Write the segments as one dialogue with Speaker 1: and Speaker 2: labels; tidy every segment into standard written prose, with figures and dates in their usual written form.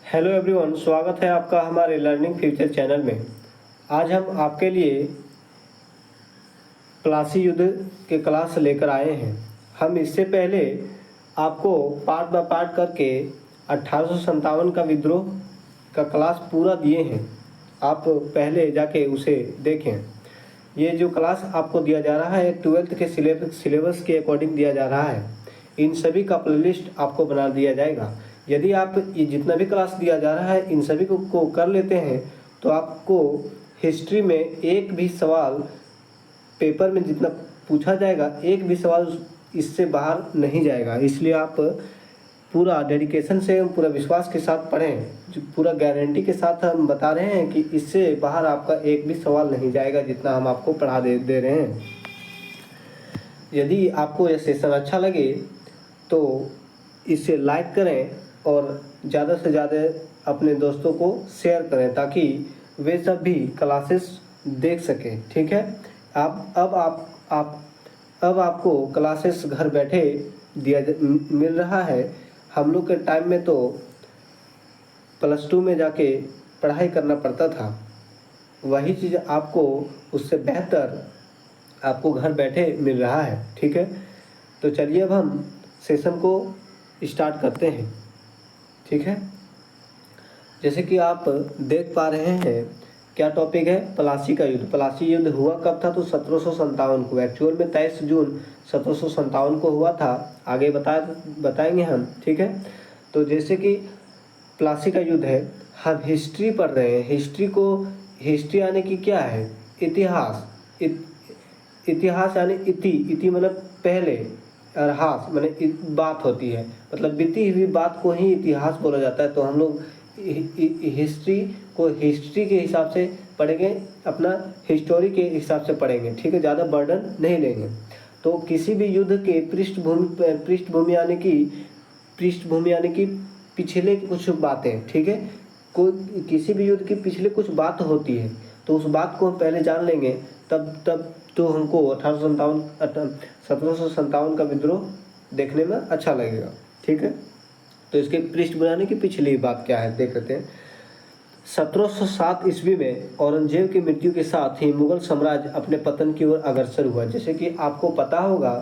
Speaker 1: Hello everyone, स्वागत है आपका हमारे लर्निंग फ्यूचर चैनल में। आज हम आपके लिए प्लासी युद्ध के क्लास लेकर आए हैं। हम इससे पहले आपको पार्ट बाय पार्ट करके 1857 का विद्रोह का क्लास पूरा दिए हैं। आप पहले जाके उसे देखें। ये जो क्लास आपको दिया जा रहा है 12th के सिलेबस के अकॉर्डिंग दिया जा रहा है। इन सभी का प्लेलिस्ट आपको बना दिया जाएगा। यदि आप ये जितना भी क्लास दिया जा रहा है इन सभी को कर लेते हैं तो आपको हिस्ट्री में एक भी सवाल पेपर में जितना पूछा जाएगा एक भी सवाल इससे बाहर नहीं जाएगा। इसलिए आप पूरा डेडिकेशन से पूरा विश्वास के साथ पढ़ें। जो पूरा गारंटी के साथ हम बता रहे हैं कि इससे बाहर आपका एक भी सवाल नहीं जाएगा जितना हम आपको पढ़ा दे रहे हैं। यदि आपको यह सेशन अच्छा लगे तो इसे लाइक करें और ज़्यादा से ज़्यादा अपने दोस्तों को शेयर करें ताकि वे सब भी क्लासेस देख सकें। ठीक है। अब आपको क्लासेस घर बैठे मिल रहा है। हम लोग के टाइम में तो +2 में जाके पढ़ाई करना पड़ता था। वही चीज़ आपको उससे बेहतर आपको घर बैठे मिल रहा है। ठीक है। तो चलिए अब हम सेशन को स्टार्ट करते हैं। ठीक है। जैसे कि आप देख पा रहे हैं क्या टॉपिक है, प्लासी का युद्ध। प्लासी युद्ध हुआ कब था तो 1757 को। एक्चुअल में 23 जून 1757 को हुआ था। आगे बताएंगे हम। ठीक है। तो जैसे कि प्लासी का युद्ध है, हम हिस्ट्री पढ़ रहे हैं। हिस्ट्री यानी कि क्या है, इतिहास। इतिहास यानी इति मतलब पहले और हास माने बात होती है, मतलब बीती हुई बात को ही इतिहास बोला जाता है। तो हम लोग हिस्ट्री को हिस्ट्री के हिसाब से पढ़ेंगे, अपना हिस्टोरी के हिसाब से पढ़ेंगे। ठीक है। ज़्यादा बर्डन नहीं लेंगे। तो किसी भी युद्ध के पृष्ठभूमि यानी कि पिछले कुछ बातें। ठीक है। कोई किसी भी युद्ध की पिछले कुछ बात होती है तो उस बात को हम पहले जान लेंगे, तब तो हमको 1757 का विद्रोह देखने में अच्छा लगेगा। ठीक है। तो इसके पृष्ठभूमि की पिछली बात क्या है देख लेते हैं। 1707 ईस्वी में औरंगजेब की मृत्यु के साथ ही मुगल साम्राज्य अपने पतन की ओर अग्रसर हुआ। जैसे कि आपको पता होगा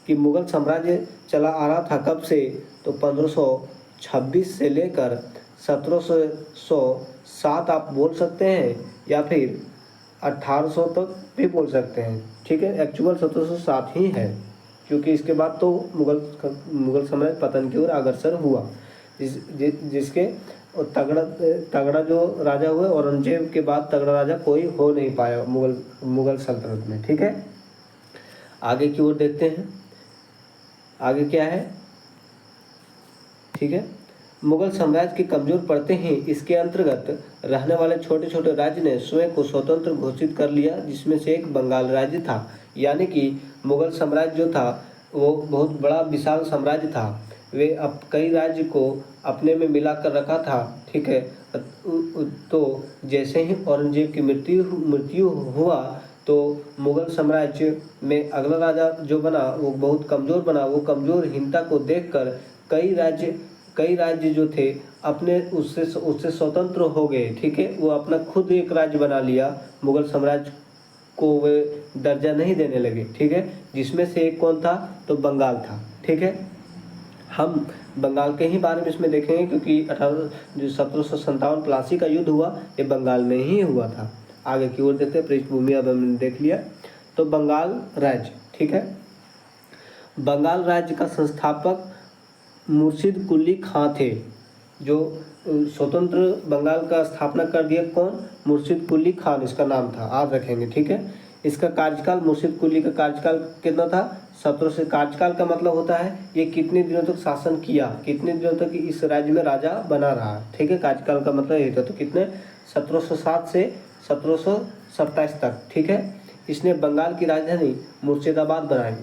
Speaker 1: कि मुगल साम्राज्य चला आ रहा था कब से तो 1526 से लेकर 1707 आप बोल सकते हैं या फिर 1800 तक भी बोल सकते हैं। ठीक है। एक्चुअल 1707 ही है क्योंकि इसके बाद तो मुगल साम्राज्य पतन की ओर अग्रसर हुआ। जिसके तगड़ा जो राजा हुए, औरंगजेब के बाद तगड़ा राजा कोई हो नहीं पाया मुगल सल्तनत में। ठीक है। आगे की ओर देखते हैं। आगे क्या है। ठीक है। मुगल साम्राज्य की कमजोर पड़ते ही इसके अंतर्गत रहने वाले छोटे छोटे राज्य ने स्वयं को स्वतंत्र घोषित कर लिया, जिसमें से एक बंगाल राज्य था। यानी कि मुगल साम्राज्य जो था वो बहुत बड़ा विशाल साम्राज्य था। वे अब कई राज्य को अपने में मिलाकर रखा था। ठीक है। तो जैसे ही औरंगजेब की मृत्यु हुआ तो मुगल साम्राज्य में अगला राजा जो बना वो बहुत कमज़ोर बना। वो कमज़ोरहीनता को देखकर कई राज्य जो थे अपने उससे स्वतंत्र हो गए। ठीक है। वो अपना खुद एक राज्य बना लिया। मुगल साम्राज्य को वे दर्जा नहीं देने लगे। ठीक है। जिसमें से एक कौन था तो बंगाल था। ठीक है। हम बंगाल के ही बारे में इसमें देखेंगे क्योंकि 1757 प्लासी का युद्ध हुआ ये बंगाल में ही हुआ था। आगे की ओर देखते हैं। पृष्ठभूमि अब हमने देख लिया। तो बंगाल राज्य। ठीक है। बंगाल राज्य का संस्थापक मुर्शिद कुली खां थे। जो स्वतंत्र बंगाल का स्थापना कर दिया कौन, मुर्शिद कुली खान इसका नाम था, याद रखेंगे। ठीक है। इसका कार्यकाल, मुर्शिद कुली का कार्यकाल कितना था 17 से। कार्यकाल का मतलब होता है ये कितने दिनों तक शासन किया, कितने दिनों तक इस राज्य में राजा बना रहा। ठीक है। कार्यकाल का मतलब यही था। तो कितने 1707 से 1727 तक। ठीक है। इसने बंगाल की राजधानी मुर्शिदाबाद बनाई।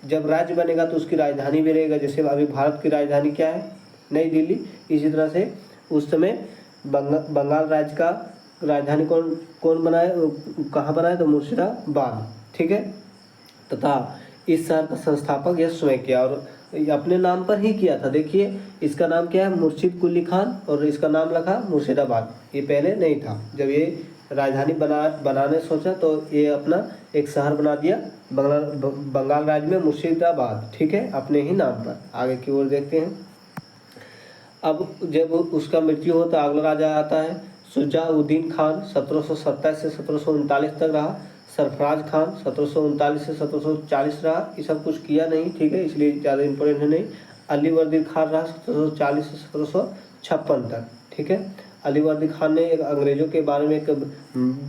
Speaker 1: जब राज्य बनेगा तो उसकी राजधानी भी रहेगा। जैसे अभी भारत की राजधानी क्या है, नई दिल्ली। इसी तरह से उस समय बंगाल राज्य का राजधानी कौन बनाया, कहाँ बनाया तो मुर्शिदाबाद। ठीक है। तथा इस शहर का संस्थापक यह स्वयं किया और ये अपने नाम पर ही किया था। देखिए इसका नाम क्या है, मुर्शिद कुली खान, और इसका नाम रखा मुर्शिदाबाद। ये पहले नहीं था। जब ये राजधानी बनाने सोचा तो ये अपना एक शहर बना दिया बंगाल राज्य में, मुर्शिदाबाद, ठीक है, अपने ही नाम पर। आगे की ओर देखते हैं। अब जब उसका मृत्यु होता अगला राजा आता है शुजाउद्दीन खान, 1727 से 1739 तक रहा। सरफराज खान 1739 से 1740 रहा। ये सब कुछ किया नहीं, ठीक है, इसलिए ज़्यादा इम्पोर्टेंट है नहीं। अलीवर्दी खान रहा 1740 से 1756 तक, ठीक है। अलीवर्दी खान ने एक अंग्रेज़ों के बारे में एक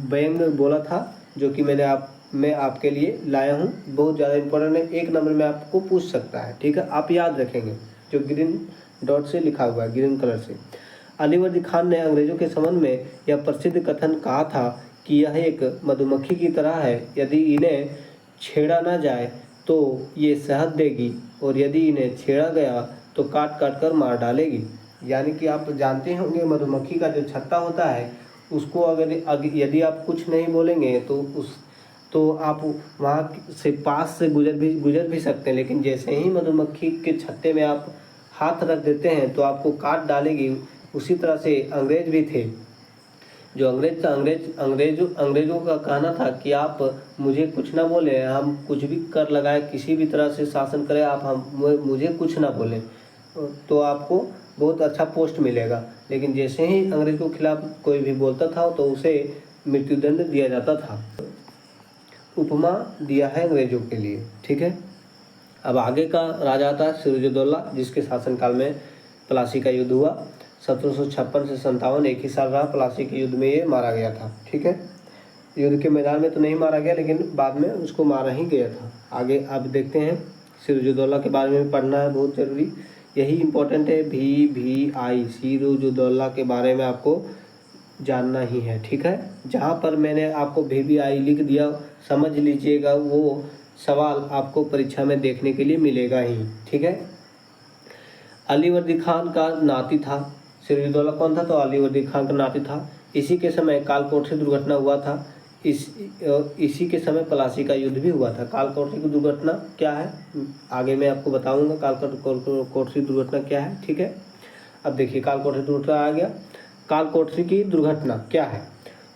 Speaker 1: व्यंग बोला था, जो कि मैं आपके लिए लाया हूँ। बहुत ज़्यादा इम्पोर्टेंट है, 1 नंबर में आपको पूछ सकता है, ठीक है, आप याद रखेंगे। जो ग्रीन डॉट से लिखा हुआ है, ग्रीन कलर से। अलीवर्दी खान ने अंग्रेज़ों के संबंध में यह प्रसिद्ध कथन कहा था कि यह एक मधुमक्खी की तरह है, यदि इन्हें छेड़ा ना जाए तो ये शहद देगी, और यदि इन्हें छेड़ा गया तो काट काट कर मार डालेगी। यानी कि आप जानते होंगे मधुमक्खी का जो छत्ता होता है, उसको अगर यदि आप कुछ नहीं बोलेंगे तो आप वहाँ से पास से गुजर भी सकते हैं, लेकिन जैसे ही मधुमक्खी के छत्ते में आप हाथ रख देते हैं तो आपको काट डालेगी। उसी तरह से अंग्रेज भी थे। जो अंग्रेजों का कहना था कि आप मुझे कुछ ना बोले, हम कुछ भी कर लगाए, किसी भी तरह से शासन करें, आप मुझे कुछ ना बोलें तो आपको बहुत अच्छा पोस्ट मिलेगा। लेकिन जैसे ही अंग्रेज के खिलाफ कोई भी बोलता था तो उसे मृत्युदंड दिया जाता था। उपमा दिया है अंग्रेजों के लिए, ठीक है। अब आगे का राजा था सिराजुद्दौला, जिसके शासनकाल में प्लासी का युद्ध हुआ। 1756 से 57 एक ही साल रहा। प्लासी के युद्ध में ये मारा गया था, ठीक है। युद्ध के मैदान में तो नहीं मारा गया, लेकिन बाद में उसको मारा ही गया था। आगे अब देखते हैं, सिराजुद्दौला के बारे में पढ़ना है, बहुत ज़रूरी, यही इम्पोर्टेंट है। VVI सिराजुद्दौला के बारे में आपको जानना ही है, ठीक है। जहाँ पर मैंने आपको VVI लिख दिया, समझ लीजिएगा, वो सवाल आपको परीक्षा में देखने के लिए मिलेगा ही, ठीक है। अलीवर्दी खान का नाती था सिराजुद्दौला। कौन था? तो अलीवर्दी खान का नाती था। इसी के समय कालकोठरी दुर्घटना हुआ था। इसी के समय प्लासी का युद्ध भी हुआ था। कालकोठरी की दुर्घटना क्या है आगे मैं आपको बताऊंगा, कालकोठरी दुर्घटना क्या है, ठीक है। अब देखिए कालकोठरी दुर्घटना आ गया। कालकोठरी की दुर्घटना क्या है?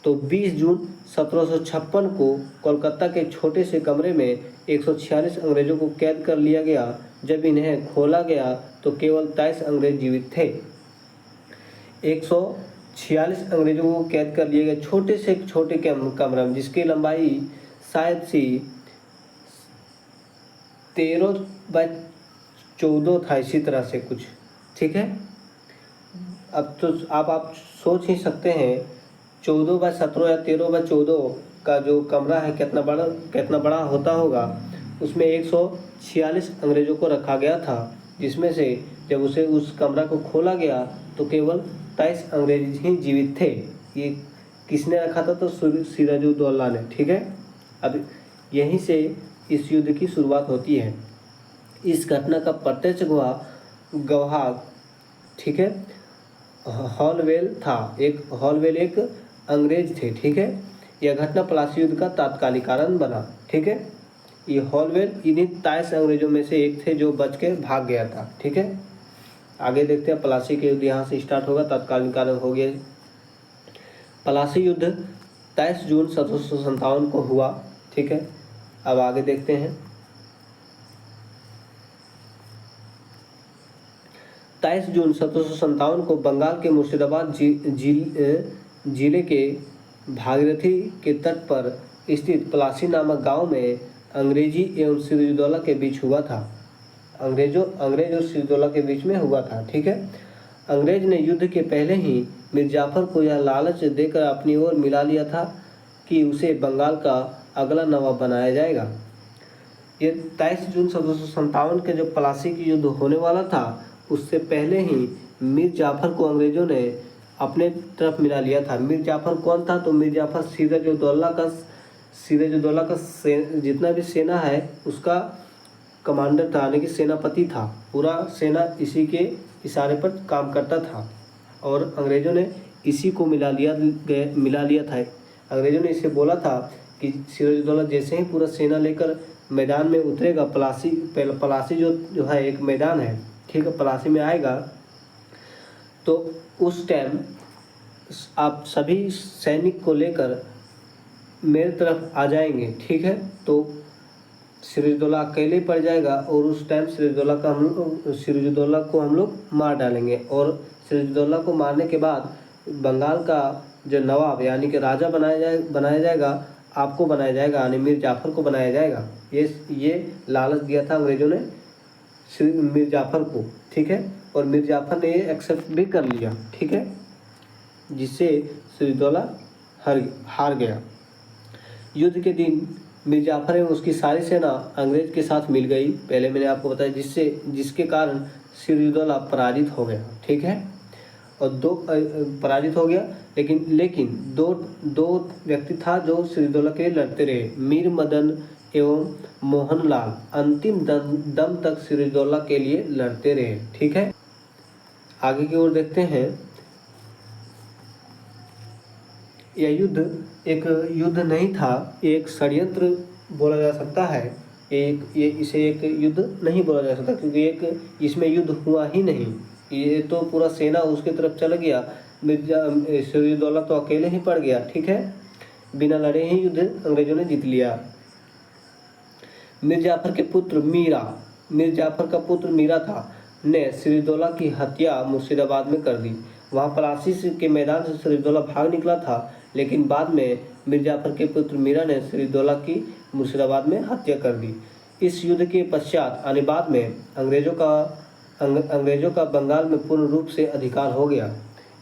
Speaker 1: तो 20 जून 1756 को कोलकाता के छोटे से कमरे में 146 अंग्रेजों को कैद कर लिया गया। जब इन्हें खोला गया तो केवल 23 अंग्रेज जीवित थे। 146 अंग्रेजों को कैद कर लिए गए छोटे से छोटे कमरे में, जिसकी लंबाई शायद सी 13x14 था, इसी तरह से कुछ, ठीक है। अब तो आप सोच ही सकते हैं 14x17 या 13x14 का जो कमरा है कितना बड़ा होता होगा। उसमें 146 अंग्रेजों को रखा गया था, जिसमें से जब उस कमरा को खोला गया तो केवल 23 अंग्रेज ही जीवित थे। ये किसने रखा था? तो सिराजुद्दौला ने, ठीक है। अब यहीं से इस युद्ध की शुरुआत होती है। इस घटना का प्रत्यक्ष गवाह, ठीक है, हॉलवेल था। हॉलवेल एक अंग्रेज थे, ठीक है। यह घटना प्लासी युद्ध का तात्कालिक कारण बना, ठीक है। ये हॉलवेल इन्हीं 23 अंग्रेजों में से एक थे जो बच के भाग गया था, ठीक है। आगे देखते हैं, प्लासी के युद्ध यहाँ से स्टार्ट होगा, तात्कालिक कारण हो गया। प्लासी युद्ध 23 जून 1757 को हुआ, ठीक है। अब आगे देखते हैं। 23 जून 1757 को बंगाल के मुर्शिदाबाद जिले के भागीरथी के तट पर स्थित प्लासी नामक गांव में अंग्रेजी एवं सिराजुद्दौला के बीच हुआ था। अंग्रेज और सिराजुद्दौला के बीच में हुआ था, ठीक है। अंग्रेज ने युद्ध के पहले ही मीर जाफर को यह लालच देकर अपनी ओर मिला लिया था कि उसे बंगाल का अगला नवाब बनाया जाएगा। ये 23 जून 1757 के जो प्लासी की युद्ध होने वाला था, उससे पहले ही मीर जाफर को अंग्रेजों ने अपने तरफ मिला लिया था। मीर जाफर कौन था? तो मीर जाफर सिराजुद्दौला का जितना भी सेना है उसका कमांडर था, यानी कि सेनापति था। पूरा सेना इसी के इशारे पर काम करता था और अंग्रेजों ने इसी को मिला लिया था। अंग्रेजों ने इसे बोला था कि सिराजुद्दौला जैसे ही पूरा सेना लेकर मैदान में उतरेगा, पलासी जो है एक मैदान है, ठीक है, पलासी में आएगा, तो उस टाइम आप सभी सैनिक को लेकर मेरी तरफ आ जाएंगे, ठीक है। तो सिराजुद्दौला अकेले पड़ जाएगा और उस टाइम सिराजुद्दौला को हम लोग मार डालेंगे। और सिराजुद्दौला को मारने के बाद बंगाल का जो नवाब यानी कि राजा बनाया जाएगा, आपको बनाया जाएगा, यानी मीर जाफ़र को बनाया जाएगा। ये लालच दिया था अंग्रेज़ों ने मीर जाफ़र को, ठीक है, और मीर जाफ़र ने ये एक्सेप्ट भी कर लिया, ठीक है, जिससे सिराजुद्दौला हार गया। युद्ध के दिन मीर जाफ़र एवं उसकी सारी सेना अंग्रेज के साथ मिल गई, पहले मैंने आपको बताया, जिसके कारण सिराजुद्दौला पराजित हो गया, ठीक है। और पराजित हो गया, लेकिन दो व्यक्ति था जो सिराजुद्दौला के लिए लड़ते रहे, मीर मदन एवं मोहनलाल अंतिम दम तक सिराजुद्दौला के लिए लड़ते रहे, ठीक है। आगे की ओर देखते हैं। यह युद्ध एक युद्ध नहीं था, एक षड्यंत्र बोला जा सकता है। इसे एक युद्ध नहीं बोला जा सकता, क्योंकि इसमें युद्ध हुआ ही नहीं। ये तो पूरा सेना उसके तरफ चल गया, सिराजुद्दौला तो अकेले ही पड़ गया, ठीक है, बिना लड़े ही युद्ध अंग्रेजों ने जीत लिया। मीर जाफ़र का पुत्र मीरा था ने सिराजुद्दौला की हत्या मुर्शिदाबाद में कर दी। वहाँ पलासी के मैदान से सिराजुद्दौला भाग निकला था, लेकिन बाद में मीर जाफ़र के पुत्र मीरा ने सिराजुद्दौला की मुर्शिदाबाद में हत्या कर दी। इस युद्ध के पश्चात आने बाद में अंग्रेज़ों का बंगाल में पूर्ण रूप से अधिकार हो गया।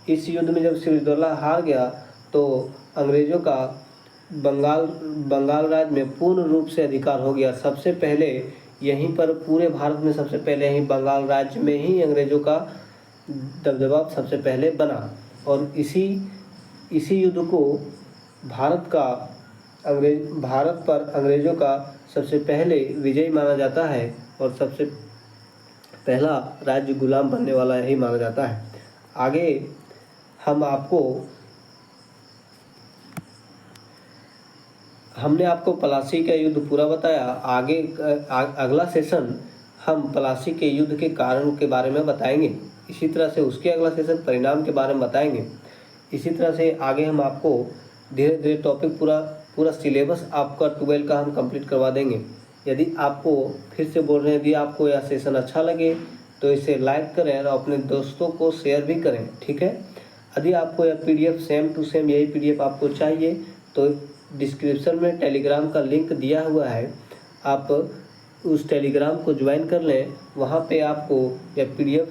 Speaker 1: इस युद्ध में जब सिराजुद्दौला हार गया तो अंग्रेज़ों का बंगाल राज्य में पूर्ण रूप से अधिकार हो गया। सबसे पहले यहीं पर पूरे भारत में सबसे पहले यहीं बंगाल राज्य में ही अंग्रेज़ों का दबदबा सबसे पहले बना, और इसी युद्ध को भारत पर अंग्रेज़ों का सबसे पहले विजय माना जाता है, और सबसे पहला राज्य गुलाम बनने वाला यही माना जाता है। आगे हमने आपको पलासी का युद्ध पूरा बताया। आगे अगला सेशन हम पलासी के युद्ध के कारण के बारे में बताएंगे। इसी तरह से उसके अगला सेशन परिणाम के बारे में बताएंगे। इसी तरह से आगे हम आपको धीरे धीरे टॉपिक पूरा सिलेबस आपका 12 का हम कंप्लीट करवा देंगे। यदि आपको फिर से बोल रहे हैं, यदि आपको यह सेशन अच्छा लगे तो इसे लाइक करें और अपने दोस्तों को शेयर भी करें, ठीक है। यदि आपको यह PDF सेम टू सेम यही PDF आपको चाहिए तो डिस्क्रिप्शन में टेलीग्राम का लिंक दिया हुआ है, आप उस टेलीग्राम को ज्वाइन कर लें, वहाँ पे आपको यह PDF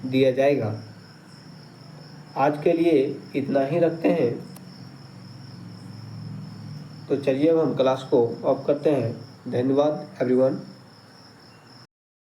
Speaker 1: दिया जाएगा। आज के लिए इतना ही रखते हैं, तो चलिए अब हम क्लास को ऑफ करते हैं। धन्यवाद एवरीवन।